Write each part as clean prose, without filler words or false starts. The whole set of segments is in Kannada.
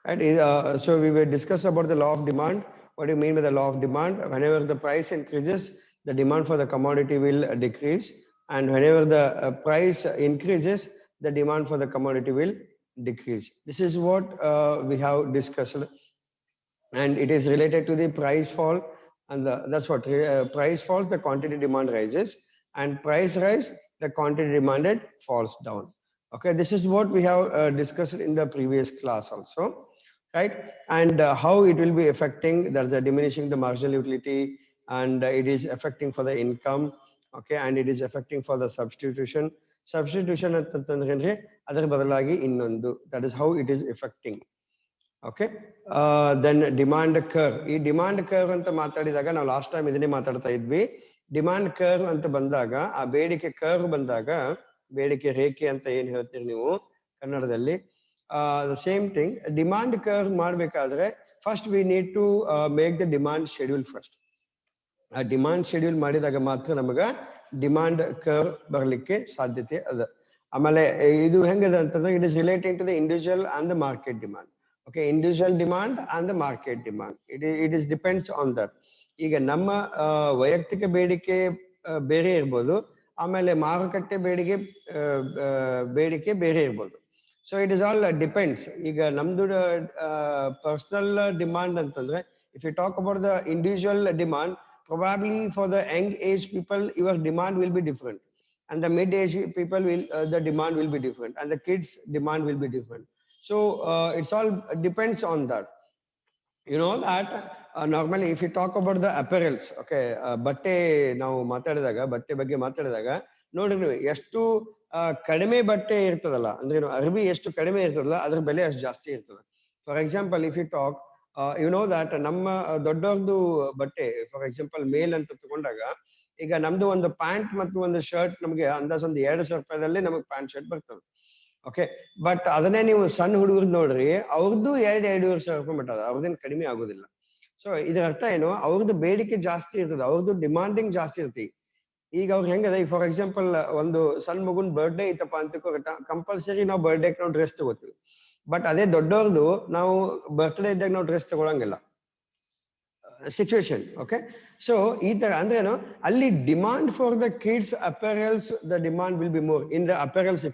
Right? So we will discuss about the law of demand. What do you mean by the law of demand? Whenever the price increases, the demand for the commodity will decrease, and whenever the price increases, the demand for the commodity will decrease. This is what we have discussed, and it is related to the price fall, and that's what price falls, the quantity demand rises, and price rise, the quantity demanded falls down. Okay, this is what we have discussed in the previous class also, right? And how it will be affecting, there's a diminishing the marginal utility, and it is affecting for the income. Okay, and it is affecting for the substitution ಅಂತಂದ್ರೆ ಅದರ ಬದಲಾಗಿ ಇನ್ನೊಂದು, that is how it is affecting. Okay then demand curve. ಈ ಡಿಮಾಂಡ್ ಕರ್ವ್ ಅಂತ ಮಾತಾಡಿದಾಗ ನಾವು ಲಾಸ್ಟ್ ಟೈಮ್ ಇದನ್ನೇ ಮಾತಾಡ್ತಾ ಇದ್ವಿ. ಡಿಮಾಂಡ್ ಕರ್ವ್ ಅಂತ ಬಂದಾಗ, ಆ ಬೇಡಿಕೆ ಕರ್ವ್ ಬಂದಾಗ, ಬೇಡಿಕೆ ರೇಖೆ ಅಂತ ಏನ್ ಹೇಳ್ತೀರಿ ನೀವು ಕನ್ನಡದಲ್ಲಿ, ಸೇಮ್ ಥಿಂಗ್. ಡಿಮಾಂಡ್ ಕರ್ವ್ ಮಾಡ್ಬೇಕಾದ್ರೆ first we need to make the demand schedule first. ಆ ಡಿಮಾಂಡ್ ಶೆಡ್ಯೂಲ್ ಮಾಡಿದಾಗ ಮಾತ್ರ ನಮಗ ಡಿಮಾಂಡ್ ಕರ್ವ್ ಬರಲಿಕ್ಕೆ ಸಾಧ್ಯತೆ ಅದ. ಆಮೇಲೆ ಇದು ಹೆಂಗದ ಅಂತಂದ್ರೆ, it is relating to the individual and the market demand. Okay, individual demand and the market demand, it is depends on that. ಈಗ ನಮ್ಮ ವೈಯಕ್ತಿಕ ಬೇಡಿಕೆ ಬೇರೆ ಇರ್ಬೋದು, ಆಮೇಲೆ ಮಾರುಕಟ್ಟೆ ಬೇಡಿಕೆ ಬೇರೆ ಇರ್ಬೋದು. So it is all depends. ಈಗ ನಮ್ದು ಪರ್ಸನಲ್ ಡಿಮಾಂಡ್ ಅಂತಂದ್ರೆ, if you talk about the individual demand, probably for the young age people your demand will be different, and the mid age people will the demand will be different, and the kids demand will be different. So it's all depends on that. You know that normally if you talk about the apparels, okay, ಬಟ್ಟೆ ನಾವು ಮಾತಾಡಿದಾಗ, ಬಟ್ಟೆ ಬಗ್ಗೆ ಮಾತಾಡಿದಾಗ ನೋಡ್ರಿ ನೀವು, ಎಷ್ಟು ಕಡಿಮೆ ಬಟ್ಟೆ ಇರ್ತದಲ್ಲ, ಅಂದ್ರೆ ಅರ್ಬಿ ಎಷ್ಟು ಕಡಿಮೆ ಇರ್ತದಲ್ಲ, ಅದ್ರ ಬೆಲೆ ಅಷ್ಟು ಜಾಸ್ತಿ ಇರ್ತದೆ. For example if you talk, you know that ನಮ್ಮ ದೊಡ್ಡವ್ರದ್ದು ಬಟ್ಟೆ, ಫಾರ್ ಎಕ್ಸಾಂಪಲ್ ಮೇಲ್ ಅಂತ ತಗೊಂಡಾಗ, ಈಗ ನಮ್ದು ಒಂದು ಪ್ಯಾಂಟ್ ಮತ್ತು ಒಂದು ಶರ್ಟ್ ನಮಗೆ ಅಂದಾಜು ಒಂದು 2,000 ರೂಪಾಯಿದಲ್ಲಿ ನಮಗೆ ಪ್ಯಾಂಟ್ ಶರ್ಟ್ ಬರ್ತದೆ. ಓಕೆ, ಬಟ್ ಅದನ್ನೇ ನೀವು ಸಣ್ಣ ಹುಡುಗರು ನೋಡ್ರಿ, ಅವ್ರದ್ದು 2,500 ರೂಪಾಯಿ ಮಟ್ಟ ಅದ, ಅವ್ರದ್ದೇನು ಕಡಿಮೆ ಆಗೋದಿಲ್ಲ. ಸೊ ಇದರ ಅರ್ಥ ಏನು, ಅವ್ರದ್ದು ಬೇಡಿಕೆ ಜಾಸ್ತಿ ಇರ್ತದೆ, ಅವ್ರದ್ದು ಡಿಮಾಂಡಿಂಗ್ ಜಾಸ್ತಿ ಇರ್ತದೆ. ಈಗ ಅವ್ರು ಹೆಂಗದ, ಈಗ ಫಾರ್ ಎಕ್ಸಾಂಪಲ್ ಒಂದು ಸಣ್ಣ ಮಗುನ್ ಬರ್ಡೇ ಐತಪ್ಪ ಅಂತ ಕಂಪಲ್ಸರಿ ನಾವು ಬರ್ಡೇಗೆ ನಾವು ಡ್ರೆಸ್ ತಗೋತೀವಿ. ಬಟ್ ಅದೇ ದೊಡ್ಡವ್ರದ್ದು ನಾವು ಬರ್ತ್ಡೇ ಇದ್ದಾಗ ನಾವು ಡ್ರೆಸ್ ತಗೊಳಂಗಿಲ್ಲ, ಸಿಚುವೇಶನ್. ಓಕೆ, ಸೊ ಈ ತರ ಅಂದ್ರೆ ಏನು, ಅಲ್ಲಿ demand for the kids apparels, the demand will be more in the apparels.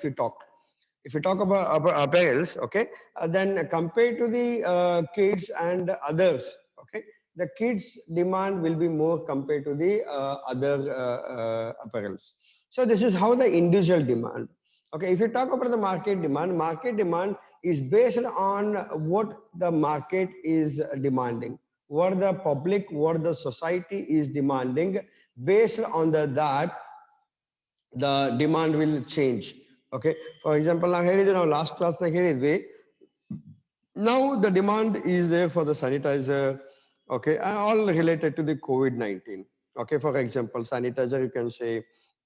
If you talk about apparels, okay, then compared to the kids and others, okay, the kids demand will be more compared to the other apparels. So this is how the individual demand. Okay, if you talk about the market demand is based on what the market is demanding, what the public, what the society is demanding. Based on that the demand will change. Okay, for example, now last class now the demand is there for the sanitizer, okay, and all related to the COVID-19. Okay, for example, sanitizer you can say,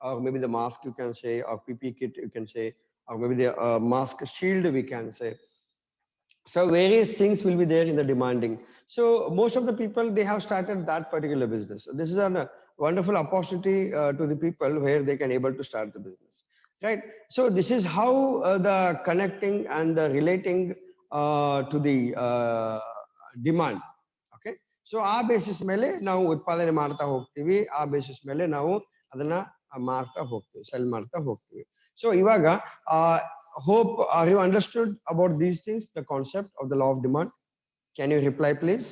or maybe the mask you can say, or PP kit you can say, or maybe the mask shield we can say. So various things will be there in the demanding. So most of the people, they have started that particular business. This is a wonderful opportunity to the people where they can able to start the business, right? So this is how the connecting and the relating to the demand. Okay, so ಆ ಬೇಸಿಸ್ ಮೇಲೆ ನಾವು ಉತ್ಪಾದನೆ ಮಾಡ್ತಾ ಹೋಗ್ತೀವಿ, ಆ ಬೇಸಿಸ್ ಮೇಲೆ ನಾವು ಅದನ್ನ ಮಾರ್ತಾ ಹೋಗ್ತೀವಿ, ಸೆಲ್ ಮಾಡ್ತಾ ಹೋಗ್ತೀವಿ. ಸೊ ಇವಾಗ hope, are you understood about these things, the concept of the law of demand? Can you reply please?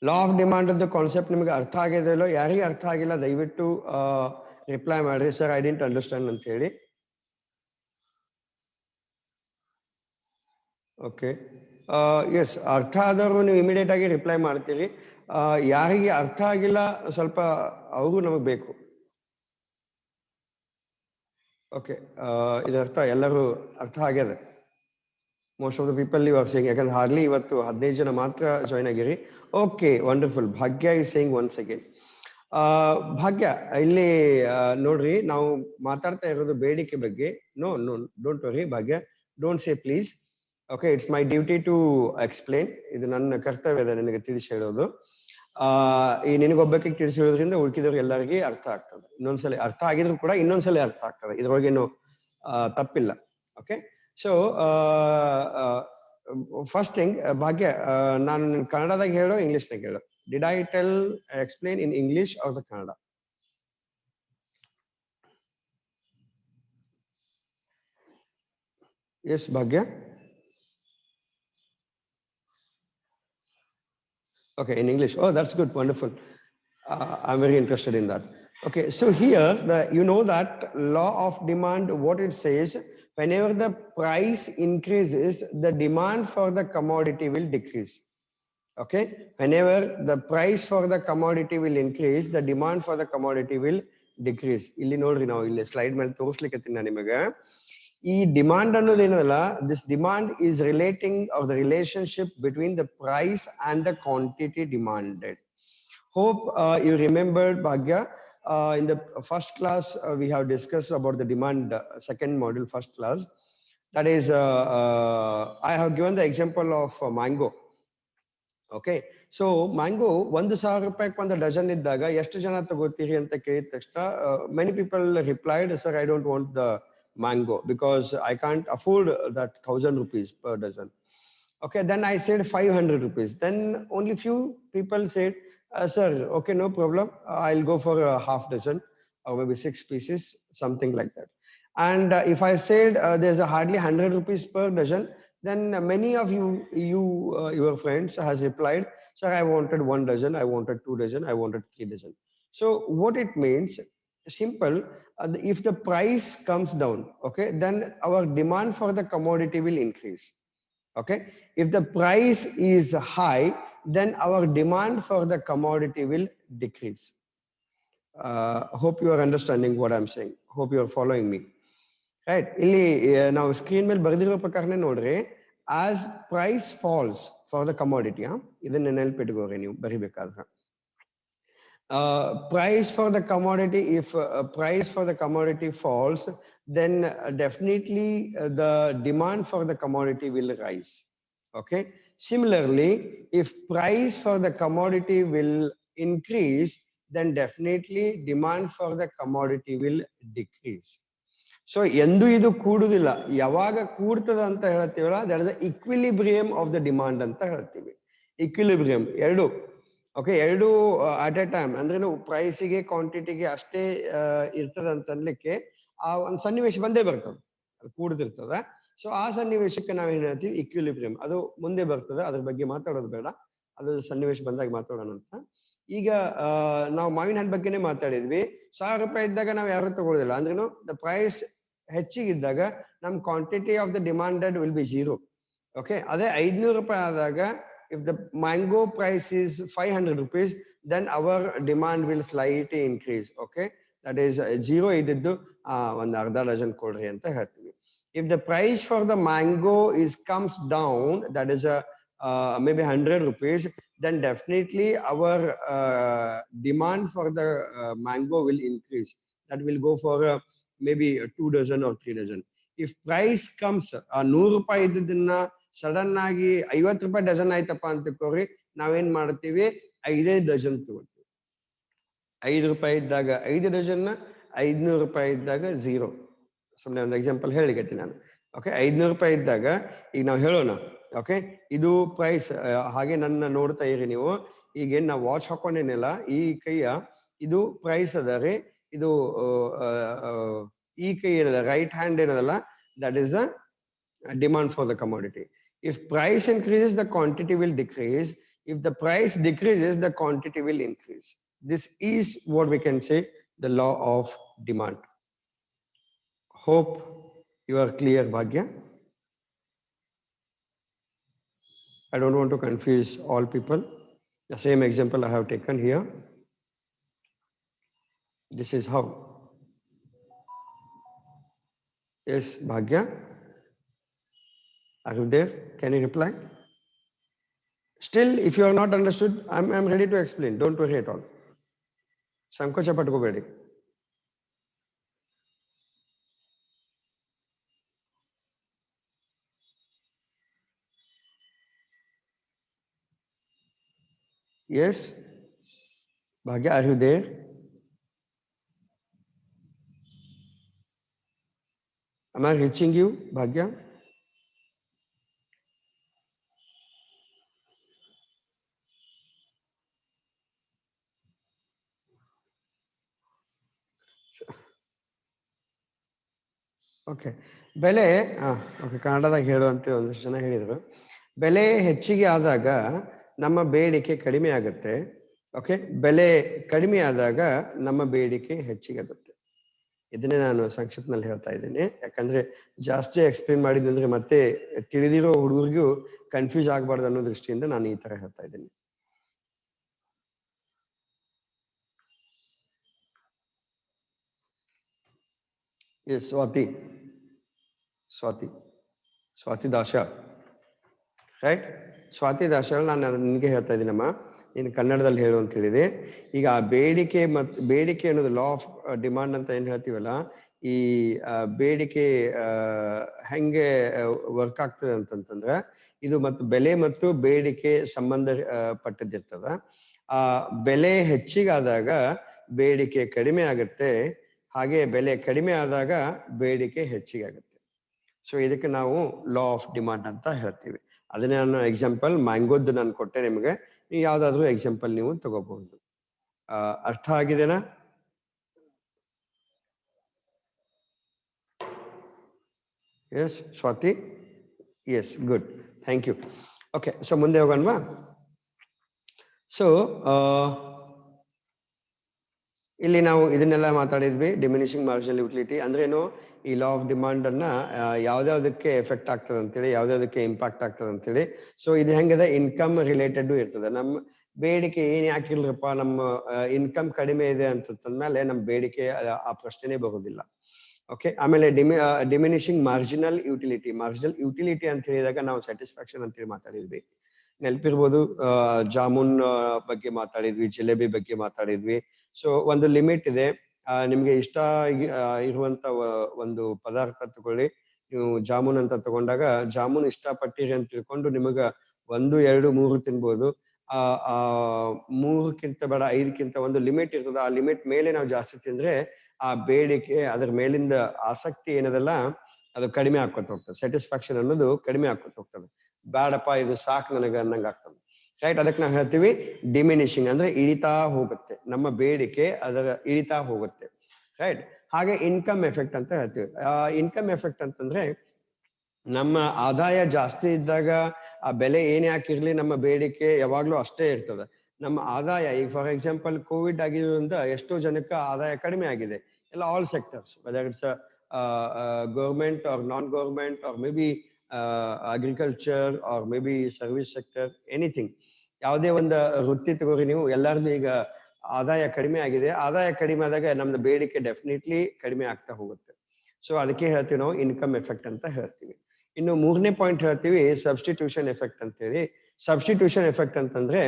Law of demand ಅಂತ ಕಾನ್ಸೆಪ್ಟ್ ನಿಮಗೆ ಅರ್ಥ ಆಗಿದೆ ಇಲ್ಲೋ? ಯಾರಿಗೆ ಅರ್ಥ ಆಗಿಲ್ಲ ದಯವಿಟ್ಟು ರಿಪ್ಲೈ ಮಾಡ್ರಿ, ಸರ್ ಐ ಡಿಂಟ್ ಅಂಡರ್ಸ್ಟ್ಯಾಂಡ್ ಅಂತ ಹೇಳಿ. ಓಕೆ, ಎಸ್, ಅರ್ಥ ಆದವರು ನೀವು ಇಮಿಡಿಯೇಟ್ ಆಗಿ ರಿಪ್ಲೈ ಮಾಡ್ತೀರಿ. ಯಾರಿಗೆ ಅರ್ಥ ಆಗಿಲ್ಲ ಸ್ವಲ್ಪ ಅವರು ನಮಗೆ ಬೇಕು. ಓಕೆ, ಇದರ್ಥ ಎಲ್ಲರೂ ಅರ್ಥ ಆಗ್ಯದ. Most of the people you are saying, ಯಾಕಂದ್ರೆ ಹಾರ್ಡ್ಲಿ ಇವತ್ತು 15 ಜನ ಮಾತ್ರ ಜಾಯ್ನ್ ಆಗಿರಿ. Okay, wonderful. Bhagya is saying once again. Bhagya, ಇಲ್ಲಿ ನೋಡ್ರಿ, ನಾವು ಮಾತಾಡ್ತಾ ಇರೋದು ಬೇಡಿಕೆ ಬಗ್ಗೆ. No no, don't worry Bhagya, don't say please. Okay, it's my duty to explain. ಇದು ನನ್ನ ಕರ್ತವ್ಯ ಇದೆ ನಿನಗೆ ತಿಳಿಸಿ ಹೇಳೋದು. ಈ ನಿನಗೊಬ್ಬಕ್ಕೆ ತಿಳಿಸಿ ಹೇಳೋದ್ರಿಂದ ಉಳ್ಕಿದವ್ರಿಗೆ ಎಲ್ಲರಿಗೆ ಅರ್ಥ ಆಗ್ತದೆ. ಇನ್ನೊಂದ್ಸಲ ಅರ್ಥ ಆಗಿದ್ರು ಕೂಡ ಇನ್ನೊಂದ್ಸಲ ಅರ್ಥ ಆಗ್ತದೆ, ಇದ್ರೊಳಗೇನು ತಪ್ಪಿಲ್ಲ. ಓಕೆ, ಸೊ ಫಸ್ಟ್ ಥಿಂಗ್ ಭಾಗ್ಯ ನಾನು ಕನ್ನಡದಾಗ ಹೇಳೋ ಇಂಗ್ಲಿಷ್ನಾಗ ಹೇಳೋ did I tell explain in English or the Kannada? Yes Bhagya? Okay, in English. Oh, that's good. Wonderful. I'm very interested in that. Okay, so here, you know that law of demand, what it says, whenever the price increases, the demand for the commodity will decrease. Okay, whenever the price for the commodity will increase, the demand for the commodity will decrease. ಇಲ್ಲಿ ನೋಡ್ರಿ ನಾವು ಇಲ್ಲಿ ಸ್ಲೈಡ್ ಮೇಲೆ ತೋರಿಸ್ಲಿಕ್ಕೆ ನಾನು ನಿಮಗೆ ಈ demand ಅನ್ನೋದೇನಲ್ಲ, this demand is relating or the relationship between the price and the quantity demanded. Hope you remembered, Bhagya, in the first class we have discussed about the demand, second module, first class. That is, I have given the example of mango. Okay, so mango 1,000 ರೂಪಾಯಿಗೆ ಒಂದು ಡಜನ್ ಇದ್ದಾಗ ಎಷ್ಟು ಜನ ತಗೋತೀರಿ ಅಂತ ಕೇಳಿದ ತಕ್ಷಣ many people replied, sir, I don't want the mango because I can't afford that 1,000 rupees per dozen. Okay, then I said 500 rupees. Then only few people said, sir, okay, no problem, I'll go for a half dozen or maybe 6 pieces, something like that. And if I said there's a hardly 100 rupees per dozen, then many of your friends has replied, sir, I wanted 1 dozen, I wanted 2 dozen, I wanted 3 dozen. So what it means, simple, if the price comes down, okay, then our demand for the commodity will increase. Okay, if the price is high, then our demand for the commodity will decrease. Hope you are understanding what I'm saying. Hope you are following me. Right, ಇಲ್ಲಿ ನಾವು ಸ್ಕ್ರೀನ್ ಮೇಲೆ ಬರೆದಿರೋ ಪ್ರಕಾರನೇ ನೋಡ್ರಿ, as price falls for the commodity, ಇದನ್ನ ನೆನಪಿಟ್ಕೋರಿ ನೀವು ಬರಿಬೇಕಾದ್ರೆ. Price for the commodity, if price for the commodity falls, then definitely the demand for the commodity will rise. Okay, similarly, if price for the commodity will increase, then definitely demand for the commodity will decrease. So ಎಂದು ಇದು ಕೂಡುದಿಲ್ಲ, ಯಾವಾಗ ಕೂಡ್ತದ ಅಂತ ಹೇಳ್ತೀವಲ್ಲ, that is the equilibrium of the demand ಅಂತ ಹೇಳ್ತೀವಿ. ಇಕ್ವಿಲಿಬ್ರಿಯಂ ಎರಡು, ಓಕೆ, ಎರಡು ಅಟ್ ಎ ಟೈಮ್ ಅಂದ್ರೆ ಪ್ರೈಸಿಗೆ ಕ್ವಾಂಟಿಟಿಗೆ ಅಷ್ಟೇ ಇರ್ತದ ಅಂತ ಅನ್ಲಿಕ್ಕೆ ಆ ಒಂದು ಸನ್ನಿವೇಶ ಬಂದೇ ಬರ್ತದೆ, ಅದು ಕೂಡದಿರ್ತದ. ಸೊ ಆ ಸನ್ನಿವೇಶಕ್ಕೆ ನಾವೇನ್ ಹೇಳ್ತೀವಿ, ಇಕ್ವಿಲಿಬ್ರಿಯಂ. ಅದು ಮುಂದೆ ಬರ್ತದೆ, ಅದ್ರ ಬಗ್ಗೆ ಮಾತಾಡೋದು ಬೇಡ, ಅದು ಸನ್ನಿವೇಶ ಬಂದಾಗ ಮಾತಾಡೋಣ ಅಂತ. ಈಗ ನಾವು ಮಾವಿನ ಹಣ್ಣು ಬಗ್ಗೆನೇ ಮಾತಾಡಿದ್ವಿ. 1,000 ರೂಪಾಯಿ ಇದ್ದಾಗ ನಾವು ಯಾರು ತಗೊಳ್ಳೋದಿಲ್ಲ ಅಂದ್ರೇನು, ದ ಪ್ರೈಸ್ ಹೆಚ್ಚಿಗಿದ್ದಾಗ ನಮ್ quantity of the demanded will be 0. Okay, ಅದೇ 500 ರೂಪಾಯಿ ಆದಾಗ, if the mango price is 500 rupees, then our demand will slightly increase. Okay, that is 0 ಇದ್ದಿದ್ದು ಒಂದು ಅರ್ಧ ಡಜನ್ ಕೊಡ್ರಿ ಅಂತ ಹೇಳ್ತೀವಿ. If the price for the mango comes down, that is maybe 100 rupees, then definitely our demand for the mango will increase. That will go for maybe 2 dozen or 3 dozen. If price comes 100 ರೂಪಾಯಿ ಇದ್ದದನ್ನ ಸಡನ್ ಆಗಿ 50 ರೂಪಾಯಿ ಡಜನ್ ಆಯ್ತಪ್ಪ ಅಂತ ತಿಳ್ಕೊರಿ, ನಾವೇನ್ ಮಾಡ್ತೀವಿ, 5 ಡಜನ್ ತಗೋತೀವಿ. 5 ರೂಪಾಯಿ ಇದ್ದಾಗ 5 ಡಜನ್, 500 ರೂಪಾಯಿ ಇದ್ದಾಗ 0. ಸುಮ್ಮನೆ ಒಂದು ಎಕ್ಸಾಂಪಲ್ ಹೇಳಿಕತ್ತೀನಿ ನಾನು. ಓಕೆ, 500 ರೂಪಾಯಿ ಇದ್ದಾಗ ಈಗ ನಾವು ಹೇಳೋಣ, ಓಕೆ, ಇದು ಪ್ರೈಸ್. ಹಾಗೆ ನನ್ನ ನೋಡ್ತಾ ಇರಿ ನೀವು. ಈಗೇನ್ ನಾವು ವಾಚ್ ಹಾಕೊಂಡೇನಿಲ್ಲ, ಈ ಕೈಯ ಇದು ಪ್ರೈಸ್ ಅದ ರೀ. ಇದು ಈ ಕೈ ಏನದ, ರೈಟ್ ಹ್ಯಾಂಡ್ ಏನದಲ್ಲ, that is the demand for the commodity. If price increases, the quantity will decrease. If the price decreases, the quantity will increase. This is what we can say the law of demand. Hope you are clear, Bhagya. I don't want to confuse all people. The same example I have taken here. This is how. Yes, Bhagya. Are you there? Can you reply? Still, if you are not understood, I'm ready to explain. Don't worry at all. Sankocha patkobedi. Yes, Bhagya, are you there? Am I reaching you, Bhagya? Okay, ಬೆಲೆ ಓಕೆ, ಕನ್ನಡದಾಗ ಹೇಳುವಂತೆ ಒಂದಷ್ಟು ಜನ ಹೇಳಿದರು. ಬೆಲೆ ಹೆಚ್ಚಿಗೆ ಆದಾಗ ನಮ್ಮ ಬೇಡಿಕೆ ಕಡಿಮೆ ಆಗುತ್ತೆ. ಓಕೆ, ಬೆಲೆ ಕಡಿಮೆ ಆದಾಗ ನಮ್ಮ ಬೇಡಿಕೆ ಹೆಚ್ಚಿಗೆ ಆಗುತ್ತೆ. ಇದನ್ನೇ ನಾನು ಸಂಕ್ಷಿಪ್ತನಲ್ಲಿ ಹೇಳ್ತಾ ಇದ್ದೀನಿ. ಯಾಕಂದ್ರೆ ಜಾಸ್ತಿ ಎಕ್ಸ್ಪ್ಲೇನ್ ಮಾಡಿದ್ರೆ ಮತ್ತೆ ತಿಳಿದಿರೋ ಹುಡುಗರಿಗೂ ಕನ್ಫ್ಯೂಸ್ ಆಗಬಾರ್ದು ಅನ್ನೋ ದೃಷ್ಟಿಯಿಂದ ನಾನು ಈ ತರ ಹೇಳ್ತಾ ಇದ್ದೀನಿ. Yes, Swati Dash, right? ಸ್ವಾತಿ ದಾಶ, ನಾನು ನಿನಗೆ ಹೇಳ್ತಾ ಇದ್ದೀನಮ್ಮ, ನೀನು ಕನ್ನಡದಲ್ಲಿ ಹೇಳು ಅಂತ ಹೇಳಿದೆ. ಈಗ ಬೇಡಿಕೆ ಬೇಡಿಕೆ ಅನ್ನೋದು ಲಾ ಆಫ್ ಡಿಮಾಂಡ್ ಅಂತ ಏನ್ ಹೇಳ್ತೀವಲ್ಲ, ಈ ಬೇಡಿಕೆ ಹೆಂಗೆ ವರ್ಕ್ ಆಗ್ತದೆ ಅಂತಂತಂದ್ರೆ, ಇದು ಮತ್ತು ಬೆಲೆ ಮತ್ತು ಬೇಡಿಕೆ ಸಂಬಂಧ ಪಟ್ಟದ್ದಿರ್ತದ. ಆ ಬೆಲೆ ಹೆಚ್ಚಿಗಾದಾಗ ಬೇಡಿಕೆ ಕಡಿಮೆ ಆಗುತ್ತೆ, ಹಾಗೆ ಬೆಲೆ ಕಡಿಮೆ ಆದಾಗ ಬೇಡಿಕೆ ಹೆಚ್ಚಿಗೆ ಆಗುತ್ತೆ. ಸೊ ಇದಕ್ಕೆ ನಾವು ಲಾ ಆಫ್ ಡಿಮಾಂಡ್ ಅಂತ ಹೇಳ್ತೀವಿ. ಅದನ್ನೇ ನಾನು ಎಕ್ಸಾಂಪಲ್ ಮ್ಯಾಂಗೋದ್ದು ನಾನು ಕೊಟ್ಟೆ ನಿಮಗೆ, ನೀವು ಯಾವ್ದಾದ್ರು ಎಕ್ಸಾಂಪಲ್ ನೀವು ತಗೋಬಹುದು. ಅರ್ಥ ಆಗಿದೆನಾ? Yes Swati, yes, good, thank you. Okay, so ಮುಂದೆ ಹೋಗೋಣವಾ? ಸೊ ಇಲ್ಲಿ ನಾವು ಇದನ್ನೆಲ್ಲ ಮಾತಾಡಿದ್ವಿ. ಡಿಮಿನಿಷಿಂಗ್ ಮಾರ್ಜಿನಲ್ ಯುಟಿಲಿಟಿ ಅಂದ್ರೇನು, ಈ ಲಾ ಆಫ್ ಡಿಮಾಂಡ್ ಅನ್ನ ಯಾವ್ದಾವ್ದಕ್ಕೆ ಎಫೆಕ್ಟ್ ಆಗ್ತದೆ ಅಂತೇಳಿ, ಯಾವ್ದಾವ್ದಕ್ಕೆ ಇಂಪ್ಯಾಕ್ಟ್ ಆಗ್ತದೆ ಅಂತೇಳಿ. ಸೊ ಇದು ಹೆಂಗಿದೆ, ಇನ್ಕಮ್ ರಿಲೇಟೆಡ್ ಇರ್ತದೆ. ನಮ್ಮ ಬೇಡಿಕೆ ಏನ್ ಯಾಕಿಲ್ರಪ್ಪ, ನಮ್ಮ ಇನ್ಕಮ್ ಕಡಿಮೆ ಇದೆ ಅಂತಂದ್ಮೇಲೆ ನಮ್ಮ ಬೇಡಿಕೆ ಆ ಪ್ರಶ್ನೆನೇ ಬರೋದಿಲ್ಲ. ಓಕೆ, ಆಮೇಲೆ ಡಿಮಿನಿಷಿಂಗ್ ಮಾರ್ಜಿನಲ್ ಯುಟಿಲಿಟಿ ಅಂತ ಹೇಳಿದಾಗ ನಾವು ಸ್ಯಾಟಿಸ್ಫ್ಯಾಕ್ಷನ್ ಅಂತೇಳಿ ಮಾತಾಡಿದ್ವಿ. ನೆನಪಿರ್ಬೋದು, ಜಾಮೂನ್ ಬಗ್ಗೆ ಮಾತಾಡಿದ್ವಿ, ಜಿಲೇಬಿ ಬಗ್ಗೆ ಮಾತಾಡಿದ್ವಿ. ಸೊ ಒಂದು ಲಿಮಿಟ್ ಇದೆ. ನಿಮ್ಗೆ ಇಷ್ಟ ಇರುವಂತ ಒಂದು ಪದಾರ್ಥ ತಗೊಳ್ಳಿ. ನೀವು ಜಾಮೂನ್ ಅಂತ ತಗೊಂಡಾಗ ಜಾಮೂನ್ ಇಷ್ಟಪಟ್ಟಿರಿ ಅಂತ ತಿಳ್ಕೊಂಡು ನಿಮಗ 1, 2, 3 ತಿನ್ಬೋದು. ಆ 3ಕ್ಕಿಂತ ಬೇಡ, 5ಕ್ಕಿಂತ ಒಂದು ಲಿಮಿಟ್ ಇರ್ತದೆ. ಆ ಲಿಮಿಟ್ ಮೇಲೆ ನಾವು ಜಾಸ್ತಿ ತಿಂದ್ರೆ ಆ ಬೇಡಿಕೆ, ಅದರ ಮೇಲಿಂದ ಆಸಕ್ತಿ ಏನದಲ್ಲ ಅದು ಕಡಿಮೆ ಆಕ್ಕೊತ ಹೋಗ್ತದೆ. ಸ್ಯಾಟಿಸ್ಫ್ಯಾಕ್ಷನ್ ಅನ್ನೋದು ಕಡಿಮೆ ಆಕ್ಕೊತ ಹೋಗ್ತದೆ. ಬೇಡಪ್ಪ ಇದು ಸಾಕು ನನಗೆ ಅನ್ನಂಗೆ ಆಗ್ತದೆ, ರೈಟ್? ಅದಕ್ಕೆ ನಾವು ಹೇಳ್ತೀವಿ ಡಿಮಿನಿಷಿಂಗ್, ಅಂದ್ರೆ ಇಳಿತಾ ಹೋಗುತ್ತೆ ನಮ್ಮ ಬೇಡಿಕೆ, ಅದರ ಇಳಿತಾ ಹೋಗುತ್ತೆ, ರೈಟ್? ಹಾಗೆ ಇನ್ಕಮ್ ಎಫೆಕ್ಟ್ ಅಂತ ಹೇಳ್ತೀವಿ. ಇನ್ಕಮ್ ಎಫೆಕ್ಟ್ ಅಂತಂದ್ರೆ ನಮ್ಮ ಆದಾಯ ಜಾಸ್ತಿ ಇದ್ದಾಗ ಆ ಬೆಲೆ ಏನೇ ಹಾಕಿರ್ಲಿ ನಮ್ಮ ಬೇಡಿಕೆ ಯಾವಾಗ್ಲೂ ಅಷ್ಟೇ ಇರ್ತದೆ. ನಮ್ಮ ಆದಾಯ, ಈಗ ಫಾರ್ ಎಕ್ಸಾಂಪಲ್ ಕೋವಿಡ್ ಆಗಿರೋದ್ರಿಂದ ಎಷ್ಟೋ ಜನಕ್ಕೆ ಆದಾಯ ಕಡಿಮೆ ಆಗಿದೆ. ಎಲ್ಲ all sectors, whether it's government or non government or maybe agriculture or maybe service sector, anything, ಯಾವುದೇ ಒಂದು ವೃತ್ತಿ ತಗೋರಿ ನೀವು, ಎಲ್ಲರದ್ದು ಈಗ ಆದಾಯ ಕಡಿಮೆ ಆಗಿದೆ. ಆದಾಯ ಕಡಿಮೆ ಆದಾಗ ನಮ್ದು ಬೇಡಿಕೆ ಡೆಫಿನೆಟ್ಲಿ ಕಡಿಮೆ ಆಗ್ತಾ ಹೋಗುತ್ತೆ. ಸೊ ಅದಕ್ಕೆ ಹೇಳ್ತೀವಿ ನಾವು ಇನ್ಕಮ್ ಎಫೆಕ್ಟ್ ಅಂತ ಹೇಳ್ತೀವಿ. ಇನ್ನು 3ನೇ ಪಾಯಿಂಟ್ ಹೇಳ್ತೀವಿ ಸಬ್ಸ್ಟಿಟ್ಯೂಷನ್ ಎಫೆಕ್ಟ್ ಅಂತ ಹೇಳಿ. ಸಬ್ಸ್ಟಿಟ್ಯೂಷನ್ ಎಫೆಕ್ಟ್ ಅಂತಂದ್ರೆ,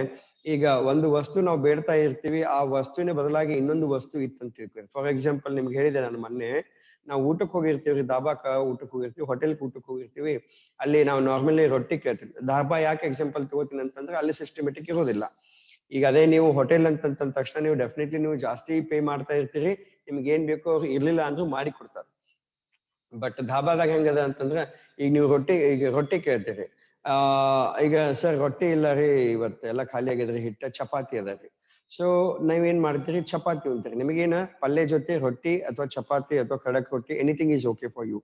ಈಗ ಒಂದು ವಸ್ತು ನಾವು ಬೇಡ್ತಾ ಇರ್ತೀವಿ, ಆ ವಸ್ತುವಿನ ಬದಲಾಗಿ ಇನ್ನೊಂದು ವಸ್ತು ಇತ್ತಂತ ತಿಳ್ಕೊಳ್ಳಿ. ಫಾರ್ ಎಕ್ಸಾಂಪಲ್ ನಿಮ್ಗೆ ಹೇಳಿದೆ ನಾನು ಮೊನ್ನೆ, ನಾವು ಊಟಕ್ಕೆ ಹೋಗಿರ್ತೀವಿ, ದಾಬಾಕ ಊಟಕ್ಕೆ ಹೋಗಿರ್ತೀವಿ, ಹೋಟೆಲ್ಗೆ ಊಟಕ್ಕೆ ಹೋಗಿರ್ತೀವಿ. ಅಲ್ಲಿ ನಾವು ನಾರ್ಮಲಿ ರೊಟ್ಟಿ ಕೇಳ್ತೀವಿ. ದಾಬಾ ಯಾಕೆ ಎಕ್ಸಾಂಪಲ್ ತಗೋತೀನಿ ಅಂತಂದ್ರೆ ಅಲ್ಲಿ ಸಿಸ್ಟಮೆಟಿಕ್ ಇರೋದಿಲ್ಲ. ಈಗ ಅದೇ ನೀವು ಹೋಟೆಲ್ ಅಂತಂದ ತಕ್ಷಣ ನೀವು ಡೆಫಿನೆಟ್ಲಿ ನೀವು ಜಾಸ್ತಿ ಪೇ ಮಾಡ್ತಾ ಇರ್ತೀರಿ, ನಿಮ್ಗೆ ಏನ್ ಬೇಕೋ ಅವ್ರು ಇರ್ಲಿಲ್ಲ ಅಂದ್ರೂ ಮಾಡಿ ಕೊಡ್ತಾರೆ. ಬಟ್ ಧಾಬಾದಾಗ ಹೆಂಗದ ಅಂತಂದ್ರೆ, ಈಗ ನೀವು ರೊಟ್ಟಿ ಕೇಳ್ತೀರಿ, ಈಗ ಸರ್ ರೊಟ್ಟಿ ಇಲ್ಲ ರೀ, ಇವತ್ತು ಎಲ್ಲ ಖಾಲಿ ಆಗಿದ್ರಿ, ಹಿಟ್ಟ ಚಪಾತಿ ಅದ ರೀ. ಸೊ ನಾವೇನ್ ಮಾಡ್ತೀರಿ, ಚಪಾತಿ ಅಂತೀರಿ. ನಿಮಗೇನ ಪಲ್ಯ ಜೊತೆ ರೊಟ್ಟಿ ಅಥವಾ ಚಪಾತಿ ಅಥವಾ ಖಡಕ್ ರೊಟ್ಟಿ, anything is okay for you.